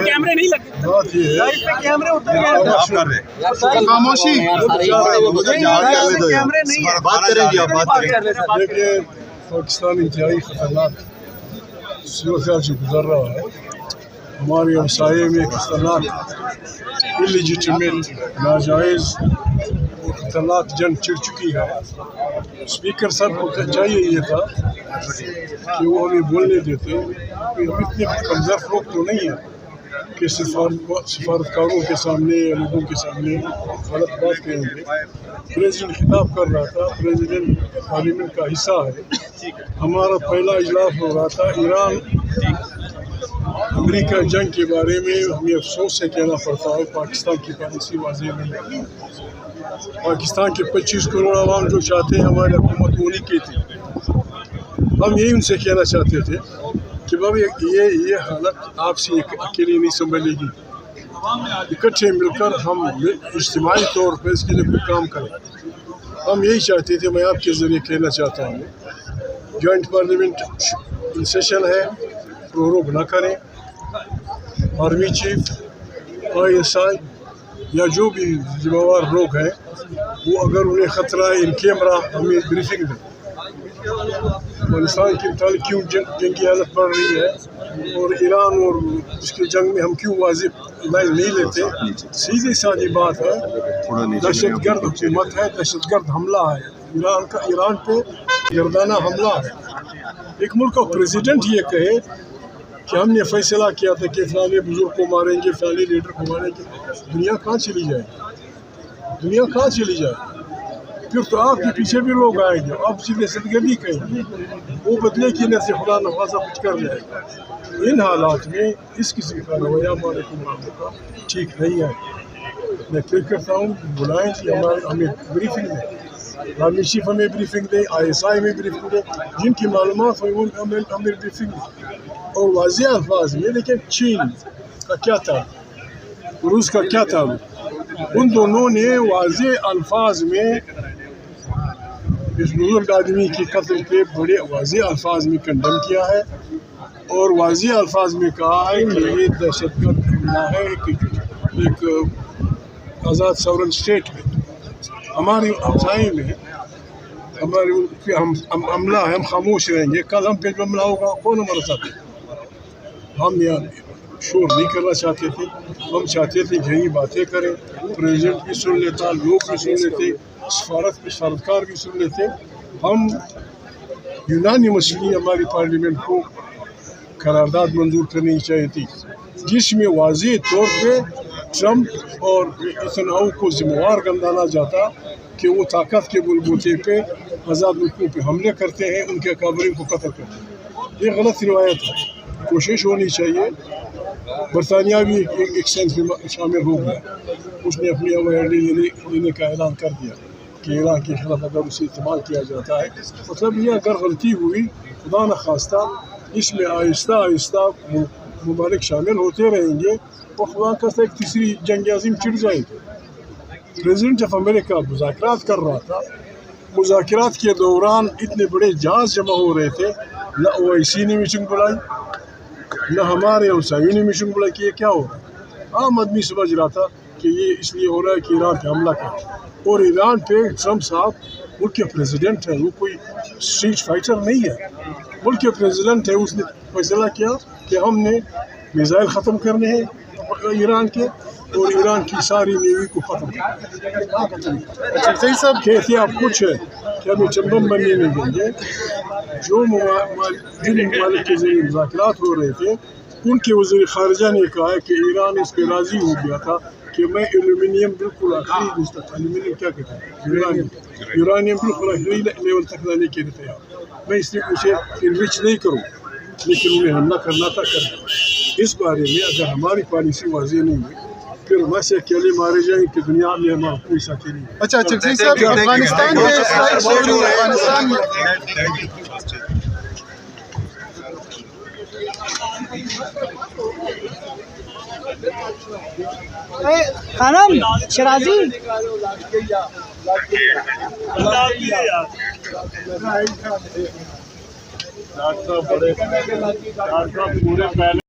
कैमरे नहीं लगे, कैमरे उतर गए। खामोशी बात करेंगे आप, बात करेंगे। देखिए, पाकिस्तान इंतहाई खतरनाक सूरत से गुजर रहा है। हमारे हमसाये में खतरनाक इलिजिटिमेट नाजायज़ और खतरनाक जंग छिड़ चुकी है। स्पीकर साहब को चाहिए ये था कि वो हमें बोलने देते कि हम इतने कमज़ोर लोग तो नहीं हैं कि सफारतकारों के सामने या लोगों के सामने गलत बात करेंगे। प्रेसिडेंट खिताब कर रहा था, प्रेसिडेंट पार्लियामेंट का हिस्सा है। हमारा पहला इजलास हो रहा था। ईरान अमेरिका जंग के बारे में हमें अफसोस से कहना पड़ता है पाकिस्तान की पॉलिसी वाज़ेह नहीं है। पाकिस्तान के 25 करोड़ आवाम जो चाहते हैं हमारी हुकूमत होनी की थी। हम यही उनसे कहना चाहते थे कि बाबा ये हालत आपसे अकेली नहीं संभलेगी, इकट्ठे मिलकर हम इज्तिमाई तौर पर इसके लिए कोई काम करें। हम यही चाहते थे। मैं आपके ज़रिए कहना चाहता हूँ, जॉइंट पार्लियामेंट सेशन है, प्रोरोग ना करें। आर्मी चीफ, ISI या जो भी जिम्मेवार लोग हैं वो अगर उन्हें ख़तरा है इन कैमरा हमें ब्रीफिंग दें। अफगानिस्तान की मुताबिक क्यों जंगी हालत बढ़ रही है और ईरान और उसके जंग में हम क्यों वाजिब लाइन नहीं लेते। सीधी सादी बात है, दहशतगर्द हुकूमत है, दहशतगर्द हमला है ईरान पे गर्दाना हमला है। एक मुल्क का प्रेसिडेंट ये कहे कि हमने फैसला किया था कि फलाने बुजुर्ग को मारेंगे, फलाने लीडर को मारेंगे, दुनिया कहाँ चली जाए? दुनिया कहाँ चली जाए? फिर तो आपके पीछे भी लोग आएंगे, आप सीधे सदगर्दी कहेंगे, वो बदले की न से खुदा नवाजा कुछ कर जाएगा। इन हालात में इस किस्म का रवैया हमारे हुकूमत का ठीक नहीं है। मैं फिर करता हूँ, बुलाएं कि हमें ब्रीफिंग दें, आर्मी चीफ हमें ब्रीफिंग दे, ISI में ब्रीफिंग दे, जिनकी मालूमात हो हमें ब्रीफिंग दे और वाज़ेह अल्फाज में। लेकिन चीन का क्या था, रूस का क्या था, उन दोनों ने वाज़ेह अल्फाज में इस बुजुर्ग आदमी की कत्ल के बड़े वाज़ेह अल्फाज में कंडम किया है और वाज़ेह अल्फाज में कहा है कि ये दहशतगर्द हमला है एक आज़ाद सॉवरेन स्टेट में। हमारी हमसाई में हमारे हम हमला है, हम खामोश रहेंगे। कल हम पे हमला होगा, कौन हमारे साथ है? हम यहाँ शोर नहीं करना चाहते थे। हम चाहते थे यही बातें करें, प्रेसिडेंट भी सुन लेता, लोग भी सुन लेते, सफारतकार भी सुन लेते। हम यूनानिमसली हमारी पार्लियामेंट को करारदाद मंजूर करनी चाहिए थी जिसमें वाज़ेह तौर पे ट्रंप और नेतन्याहू को जिम्मेवार गंदाना जाता कि वो ताकत के बलबूते पे आज़ाद मुल्कों पे हमले करते हैं, उनके अकाबरीन को कत्ल करते हैं। ये गलत रिवायत है, कोशिश होनी चाहिए। बरतानिया भी एक सेंस में शामिल हो गया, उसने अपनी अवॉइडी लेने का ऐलान कर दिया कि ईरान के खिलाफ अगर उसे इस्तेमाल किया जाता है, मतलब ये अगर गलती हुई खुदा न खास्ता इसमें आहिस्ता आहिस्ता मुमालिक शामिल होते रहेंगे और खुदा का एक तीसरी जंग अज़ीम छिड़ जाएगी। प्रेसिडेंट ऑफ अमेरिका मुज़ाकरात कर रहा था, मुज़ाकरात के दौरान इतने बड़े जहाज़ जमा हो रहे थे, न OIC ने मीटिंग बुलाई, न हमारे हमसायों ने मीटिंग बुलाई कि ये क्या हो रहा है। आम आदमी समझ रहा था कि ये इसलिए हो रहा है कि ईरान पे हमला कर, और ईरान पे ट्रंप साहब मुल्क के प्रेसिडेंट हैं, वो कोई स्ट्रीट फाइटर नहीं है, मुल्क के प्रेसिडेंट है। उसने फैसला किया कि हमने मिसाइल ख़त्म करने हैं ईरान के और ईरान की सारी नेवी को ख़त्म करना। अच्छा सही साहब, कहते आप कुछ है कि हमें चंबम बनने नहीं देंगे। जो जिन ममालिक के ज़रिए मुज़ाकरात हो रहे थे उनके वज़ीर ख़ारिजा ने कहा है कि ईरान इस पर राज़ी हो गया था कि मैं एल्यूमिनियम बिल्कुल आखिरी एल्यूमिनियम क्या कहते हैं, यूरानियम बिल्कुल आखिरी लेवल तक लाने के लिए तैयार। मैं इसलिए उसे इनरिच नहीं करूँ, लेकिन उन्हें हमला करना था कर। इस बारे में अगर हमारी पॉलिसी वाज़ेह नहीं है फिर वहाँ से अकेले मारे जाएंगे कि दुनिया में हमारा कोई साथी नहीं। अच्छा जगदीश साहब, अफगानिस्तान खानम शराजी डॉक्टर बड़े पूरे